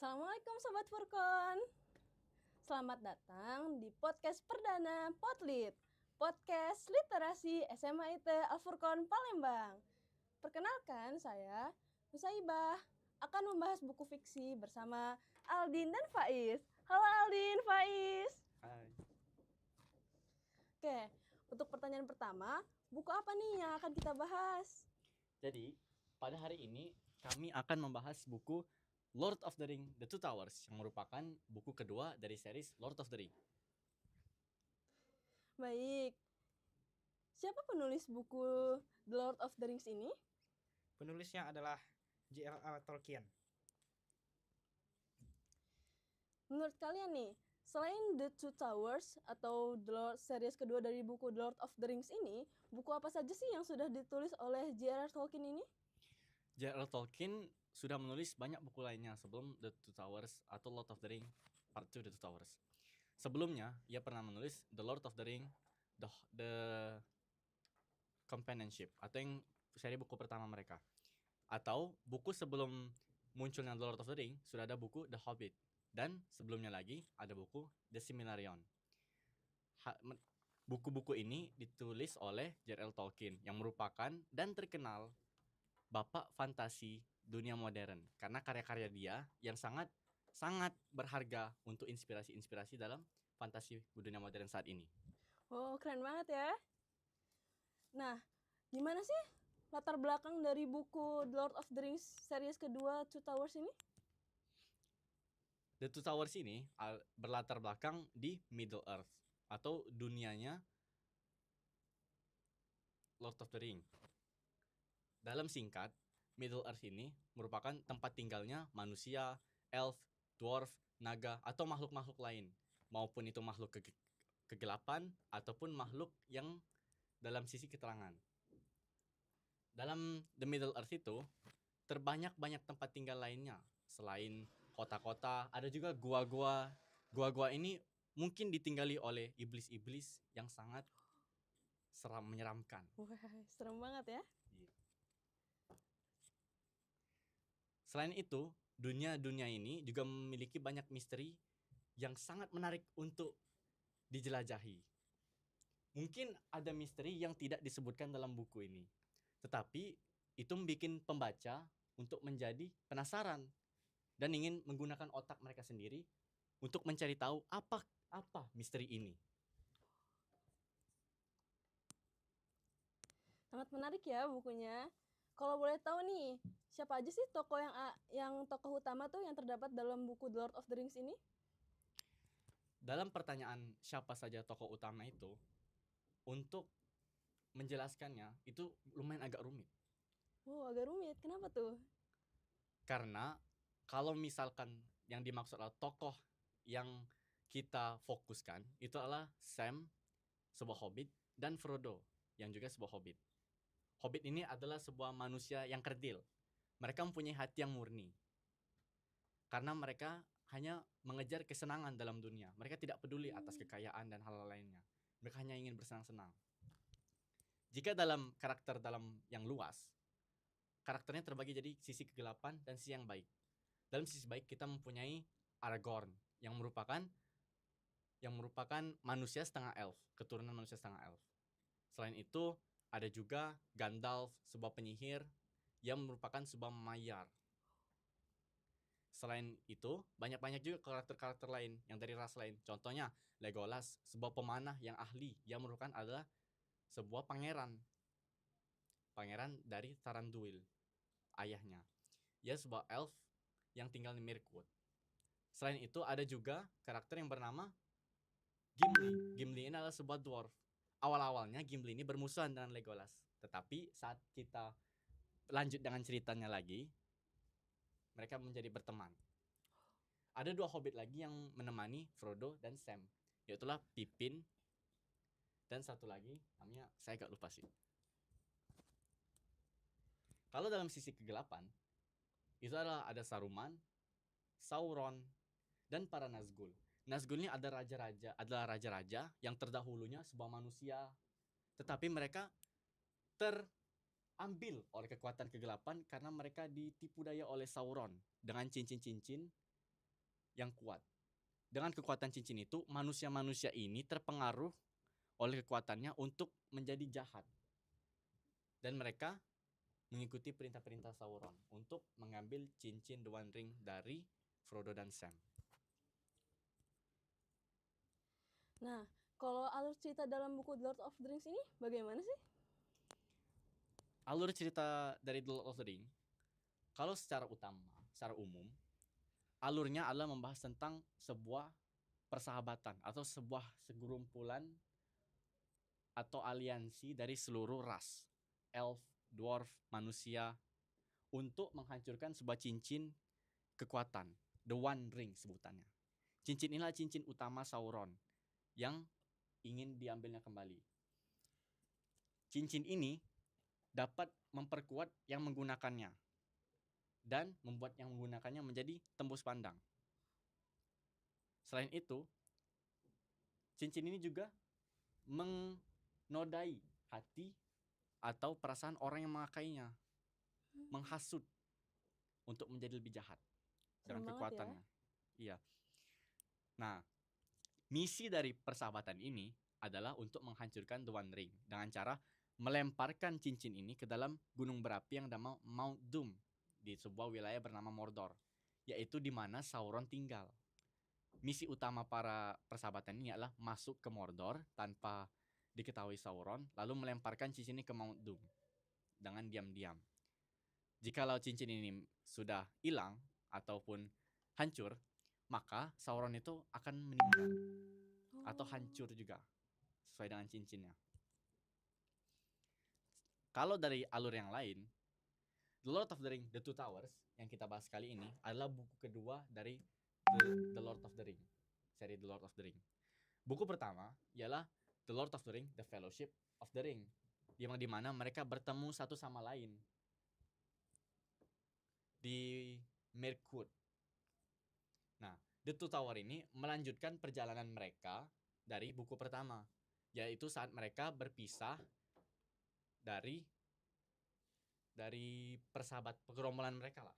Assalamualaikum Sobat Furkon. Selamat datang di podcast perdana Potlit, podcast literasi SMA IT Al Furqon Palembang. Perkenalkan, saya Nusaibah akan membahas buku fiksi bersama Aldin dan Faiz. Halo Aldin, Faiz. Hai. Oke, untuk pertanyaan pertama, buku apa nih yang akan kita bahas? Jadi, pada hari ini kami akan membahas buku Lord of the Ring: The Two Towers yang merupakan buku kedua dari series Lord of the Ring. Baik, siapa penulis buku The Lord of the Rings ini? Penulisnya adalah J.R.R. Tolkien. Menurut kalian nih, selain The Two Towers atau series kedua dari buku The Lord of the Rings ini, buku apa saja sih yang sudah ditulis oleh J.R.R. Tolkien ini? J.R.R. Tolkien sudah menulis banyak buku lainnya sebelum The Two Towers atau Lord of the Ring Part 2 The Two Towers. Sebelumnya, ia pernah menulis The Lord of the Ring The Companionship atau yang seri buku pertama mereka. Atau buku sebelum munculnya The Lord of the Ring sudah ada buku The Hobbit. Dan sebelumnya lagi ada buku The Silmarillion. Buku-buku ini ditulis oleh J.R.R. Tolkien yang merupakan dan terkenal bapak fantasi dunia modern karena karya-karya dia yang sangat berharga untuk inspirasi dalam fantasi dunia modern saat ini. Oh, keren banget ya. Nah, gimana sih latar belakang dari buku The Lord of the Rings series kedua Two Towers ini? The Two Towers ini berlatar belakang di Middle Earth atau dunianya Lord of the Ring. Dalam singkat, Middle Earth ini merupakan tempat tinggalnya manusia, elf, dwarf, naga, atau makhluk-makhluk lain. Maupun itu makhluk kegelapan ataupun makhluk yang dalam sisi keterangan. Dalam The Middle Earth itu, terbanyak tempat tinggal lainnya. Selain kota-kota, ada juga gua-gua. Gua-gua ini mungkin ditinggali oleh iblis-iblis yang sangat menyeramkan. Wah, serem banget ya. Selain itu, dunia ini juga memiliki banyak misteri yang sangat menarik untuk dijelajahi. Mungkin ada misteri yang tidak disebutkan dalam buku ini, tetapi itu membuat pembaca untuk menjadi penasaran dan ingin menggunakan otak mereka sendiri untuk mencari tahu apa misteri ini. Sangat menarik ya bukunya. Kalau boleh tahu nih, siapa aja sih tokoh yang tokoh utama tuh yang terdapat dalam buku The Lord of the Rings ini? Dalam pertanyaan siapa saja tokoh utama itu, untuk menjelaskannya itu lumayan agak rumit. Oh, agak rumit. Kenapa tuh? Karena kalau misalkan yang dimaksud adalah tokoh yang kita fokuskan, itu adalah Sam, sebuah hobbit, dan Frodo, yang juga sebuah hobbit. Hobbit ini adalah sebuah manusia yang kerdil. Mereka mempunyai hati yang murni. Karena mereka hanya mengejar kesenangan dalam dunia. Mereka tidak peduli atas kekayaan dan hal lainnya. Mereka hanya ingin bersenang-senang. Jika dalam karakter dalam yang luas, karakternya terbagi jadi sisi kegelapan dan sisi yang baik. Dalam sisi baik kita mempunyai Aragorn yang merupakan manusia setengah elf, keturunan manusia setengah elf. Selain itu ada juga Gandalf, sebuah penyihir yang merupakan sebuah mayar. Selain itu banyak juga karakter lain yang dari ras lain. Contohnya Legolas, sebuah pemanah yang ahli yang merupakan adalah sebuah pangeran dari Thranduil, ayahnya. Ia sebuah elf yang tinggal di Mirkwood. Selain itu ada juga karakter yang bernama Gimli. Gimli ini adalah sebuah dwarf. Awal-awalnya Gimli ini bermusuhan dengan Legolas, tetapi saat kita lanjut dengan ceritanya lagi, mereka menjadi berteman. Ada 2 hobbit lagi yang menemani Frodo dan Sam, yaitulah Pippin dan satu lagi namanya saya agak lupa sih. Kalau dalam sisi kegelapan, itu adalah ada Saruman, Sauron, dan para Nazgul. Nazgul ini adalah raja-raja yang terdahulunya sebuah manusia, tetapi mereka terambil oleh kekuatan kegelapan karena mereka ditipu daya oleh Sauron dengan cincin-cincin yang kuat. Dengan kekuatan cincin itu, manusia-manusia ini terpengaruh oleh kekuatannya untuk menjadi jahat. Dan mereka mengikuti perintah-perintah Sauron untuk mengambil cincin The One Ring dari Frodo dan Sam. Nah, kalau alur cerita dalam buku The Lord of the Rings ini bagaimana sih? Alur cerita dari The Lord of the Ring, kalau secara umum, alurnya adalah membahas tentang sebuah persahabatan atau sebuah segerumpulan atau aliansi dari seluruh ras, elf, dwarf, manusia, untuk menghancurkan sebuah cincin kekuatan, The One Ring sebutannya. Cincin inilah cincin utama Sauron yang ingin diambilnya kembali. Cincin ini dapat memperkuat yang menggunakannya dan membuat yang menggunakannya menjadi tembus pandang. Selain itu, cincin ini juga menodai hati atau perasaan orang yang memakainya, menghasut untuk menjadi lebih jahat dengan Serem banget ya. kekuatannya. Iya. Nah, misi dari persahabatan ini adalah untuk menghancurkan The One Ring dengan cara melemparkan cincin ini ke dalam gunung berapi yang nama Mount Doom di sebuah wilayah bernama Mordor, yaitu di mana Sauron tinggal. Misi utama para persahabatan ini adalah masuk ke Mordor tanpa diketahui Sauron, lalu melemparkan cincin ini ke Mount Doom dengan diam-diam. Jikalau cincin ini sudah hilang ataupun hancur, maka Sauron itu akan meninggal atau hancur juga sesuai dengan cincinnya. Kalau dari alur yang lain, The Lord of the Ring, The Two Towers yang kita bahas kali ini adalah buku kedua dari The Lord of the Ring, seri The Lord of the Ring. Buku pertama ialah The Lord of the Ring, The Fellowship of the Ring, yang dimana mereka bertemu satu sama lain di Mirkwood. Nah, The Two Tower ini melanjutkan perjalanan mereka dari buku pertama, yaitu saat mereka berpisah dari pergerombolan mereka lah.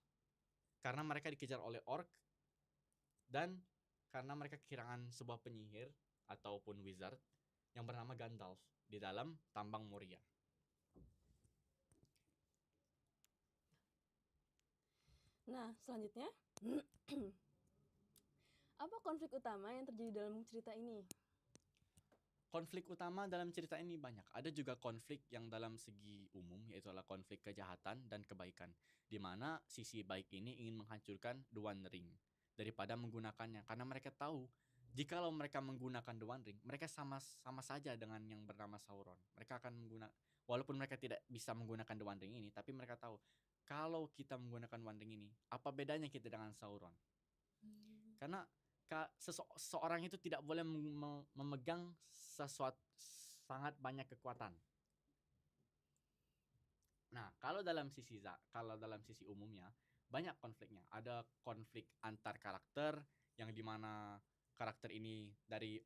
Karena mereka dikejar oleh orc dan karena mereka kehilangan sebuah penyihir ataupun wizard yang bernama Gandalf di dalam tambang Moria. Nah, selanjutnya apa konflik utama yang terjadi dalam cerita ini? Konflik utama dalam cerita ini banyak. Ada juga konflik yang dalam segi umum, yaitu adalah konflik kejahatan dan kebaikan, di mana sisi baik ini ingin menghancurkan The One Ring daripada menggunakannya, karena mereka tahu jikalau mereka menggunakan The One Ring, mereka sama saja dengan yang bernama Sauron. Mereka akan walaupun mereka tidak bisa menggunakan The One Ring ini, tapi mereka tahu kalau kita menggunakan One Ring ini, apa bedanya kita dengan Sauron? Karena seseorang itu tidak boleh memegang sesuatu sangat banyak kekuatan. Nah, kalau dalam sisi umumnya banyak konfliknya. Ada konflik antar karakter yang dimana karakter ini dari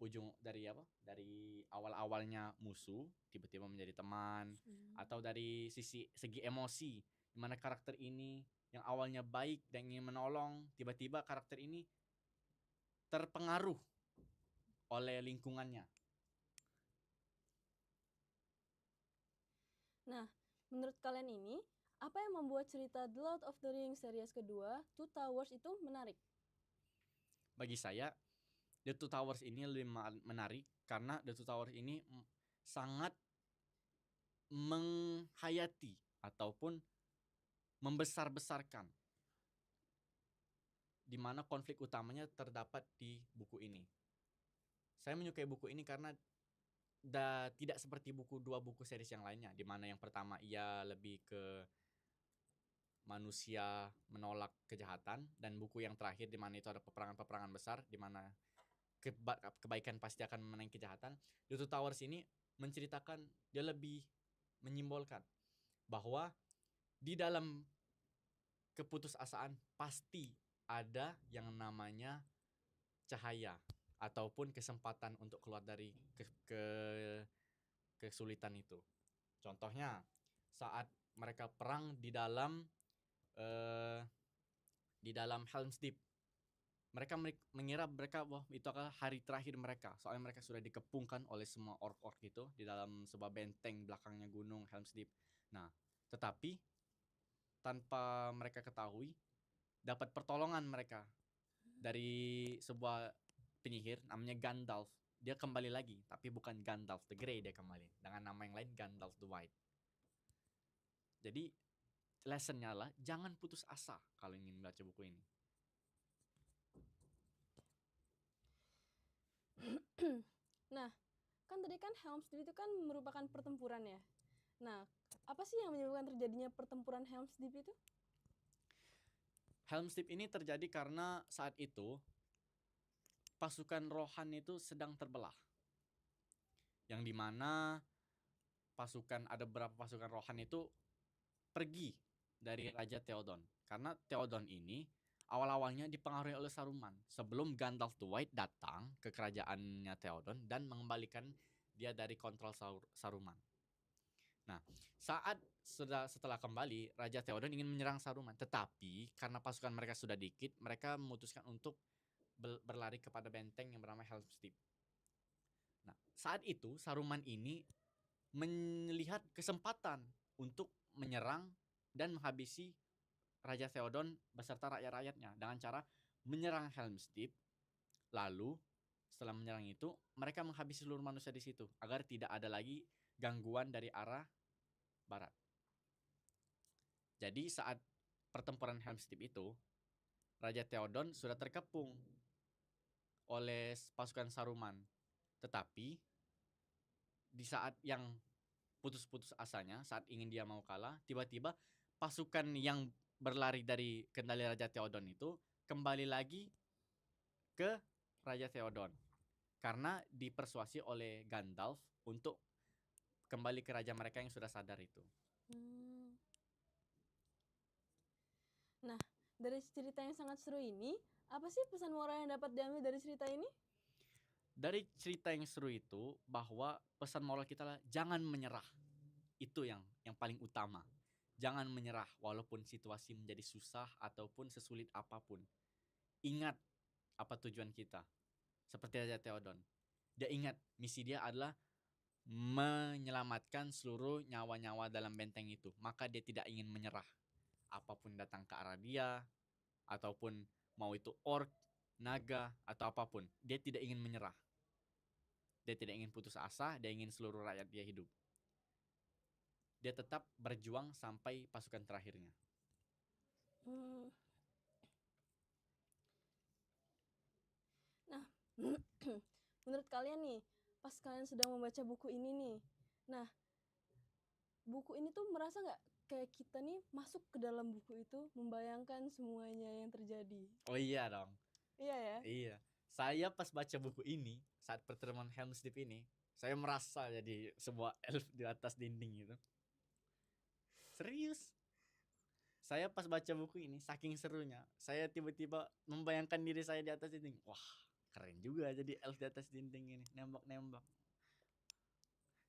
awal-awalnya musuh tiba-tiba menjadi teman, atau dari segi emosi di mana karakter ini yang awalnya baik dan ingin menolong, tiba-tiba karakter ini terpengaruh oleh lingkungannya. Nah, menurut kalian ini, apa yang membuat cerita The Lord of the Rings series kedua, Two Towers itu menarik? Bagi saya, The Two Towers ini lebih menarik karena The Two Towers ini sangat menghayati ataupun membesar-besarkan di mana konflik utamanya terdapat di buku ini. Saya menyukai buku ini karena tidak seperti dua buku series yang lainnya, di mana yang pertama ia lebih ke manusia menolak kejahatan, dan buku yang terakhir di mana itu ada peperangan-peperangan besar di mana kebaikan pasti akan memenangi kejahatan. The Two Towers ini menceritakan, dia lebih menyimbolkan bahwa di dalam keputusasaan pasti ada yang namanya cahaya ataupun kesempatan untuk keluar dari kesulitan itu. Contohnya saat mereka perang di dalam Helm's Deep, Mereka mengira mereka wah itu adalah hari terakhir mereka. Soalnya mereka sudah dikepungkan oleh semua orc-orc itu di dalam sebuah benteng belakangnya gunung Helm's Deep. Nah, tetapi tanpa mereka ketahui dapat pertolongan mereka dari sebuah penyihir namanya Gandalf. Dia kembali lagi, tapi bukan Gandalf the Grey, dia kembali dengan nama yang lain, Gandalf the White. Jadi lessonnya lah jangan putus asa kalau ingin baca buku ini. Nah, kan tadi kan Helm's Deep itu kan merupakan pertempuran ya. Nah, apa sih yang menyebabkan terjadinya pertempuran Helm's Deep itu? Helm's Deep ini terjadi karena saat itu pasukan Rohan itu sedang terbelah. Yang dimana ada beberapa pasukan Rohan itu pergi dari Raja Theoden. Karena Theoden ini awal-awalnya dipengaruhi oleh Saruman. Sebelum Gandalf the White datang ke kerajaannya Theoden dan mengembalikan dia dari kontrol Saruman. Nah, setelah kembali, Raja Theoden ingin menyerang Saruman. Tetapi karena pasukan mereka sudah dikit, mereka memutuskan untuk berlari kepada benteng yang bernama Helm's Deep. Nah, saat itu Saruman ini melihat kesempatan untuk menyerang dan menghabisi Raja Theoden beserta rakyat-rakyatnya dengan cara menyerang Helm's Deep. Lalu setelah menyerang itu, mereka menghabisi seluruh manusia di situ agar tidak ada lagi gangguan dari arah barat. Jadi saat pertempuran Helm's Deep itu, Raja Theoden sudah terkepung oleh pasukan Saruman. Tetapi di saat yang putus-putus asanya, saat ingin dia mau kalah, tiba-tiba pasukan yang berlari dari kendali Raja Theoden itu kembali lagi ke Raja Theoden karena dipersuasi oleh Gandalf untuk kembali ke raja mereka yang sudah sadar itu. Nah, dari cerita yang sangat seru ini, apa sih pesan moral yang dapat diambil dari cerita ini? Dari cerita yang seru itu bahwa pesan moral kita adalah jangan menyerah. Itu yang paling utama. Jangan menyerah walaupun situasi menjadi susah ataupun sesulit apapun. Ingat apa tujuan kita. Seperti Raja Theoden. Dia ingat misi dia adalah menyelamatkan seluruh nyawa-nyawa dalam benteng itu. Maka dia tidak ingin menyerah. Apapun datang ke arah dia, ataupun mau itu orc, naga, atau apapun. Dia tidak ingin menyerah. Dia tidak ingin putus asa, dia ingin seluruh rakyat dia hidup. Dia tetap berjuang sampai pasukan terakhirnya. Nah, menurut kalian nih, pas kalian sedang membaca buku ini nih, nah, buku ini tuh merasa nggak kayak kita nih masuk ke dalam buku itu, membayangkan semuanya yang terjadi? Oh iya dong. Iya ya? Iya. Saya pas baca buku ini, saat pertemuan Helm's Deep ini, saya merasa jadi sebuah elf di atas dinding gitu. Serius. Saya pas baca buku ini, saking serunya, saya tiba-tiba membayangkan diri saya di atas dinding. Wah, keren juga jadi elf di atas dinding ini, nembak-nembak.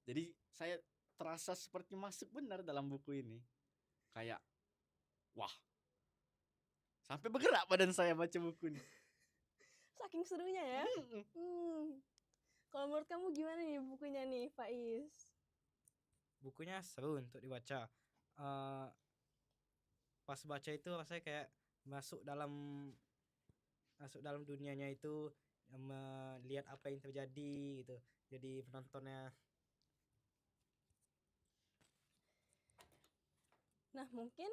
Jadi saya terasa seperti masuk benar dalam buku ini. Kayak, wah, sampai bergerak badan saya baca buku ini. Saking serunya ya? Kalau menurut kamu gimana nih bukunya nih, Faiz? Bukunya seru untuk dibaca. Pas baca itu rasanya kayak masuk dalam dunianya itu, melihat apa yang terjadi gitu. Jadi penontonnya. Nah, mungkin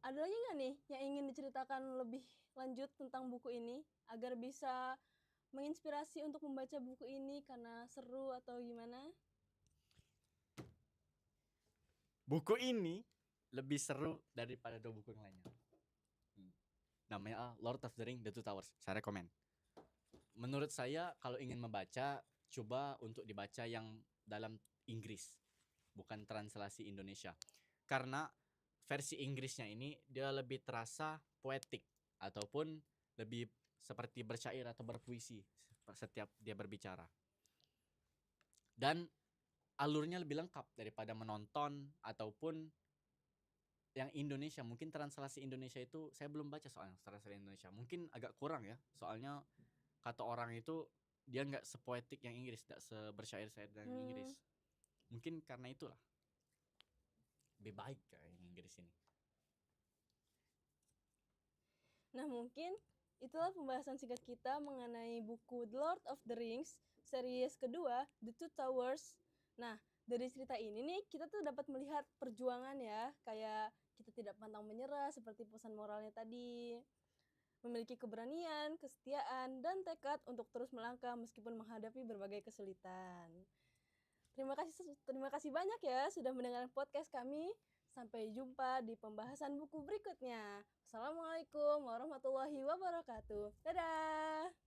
ada lagi nggak nih yang ingin diceritakan lebih lanjut tentang buku ini agar bisa menginspirasi untuk membaca buku ini karena seru atau gimana? Buku ini lebih seru daripada 2 buku yang lainnya. Namanya Lord of the Ring The Two Towers. Saya rekomen. Menurut saya kalau ingin membaca, coba untuk dibaca yang dalam Inggris, bukan translasi Indonesia. Karena versi Inggrisnya ini dia lebih terasa poetik ataupun lebih seperti bersyair atau berpuisi setiap dia berbicara. Dan alurnya lebih lengkap daripada menonton ataupun yang Indonesia, mungkin translasi Indonesia itu saya belum baca soalnya translasi Indonesia. Mungkin agak kurang ya. Soalnya kata orang itu dia nggak sepoetik yang Inggris, nggak sebersyair-syair yang Inggris. Mungkin karena itulah lebih baik kayak yang Inggris ini. Nah, mungkin itulah pembahasan singkat kita mengenai buku The Lord of the Rings series kedua, The Two Towers. Nah, dari cerita ini nih kita tuh dapat melihat perjuangan ya, kayak kita tidak pantang menyerah seperti pesan moralnya tadi. Memiliki keberanian, kesetiaan, dan tekad untuk terus melangkah meskipun menghadapi berbagai kesulitan. Terima kasih banyak ya sudah mendengarkan podcast kami. Sampai jumpa di pembahasan buku berikutnya. Assalamualaikum warahmatullahi wabarakatuh. Dadah.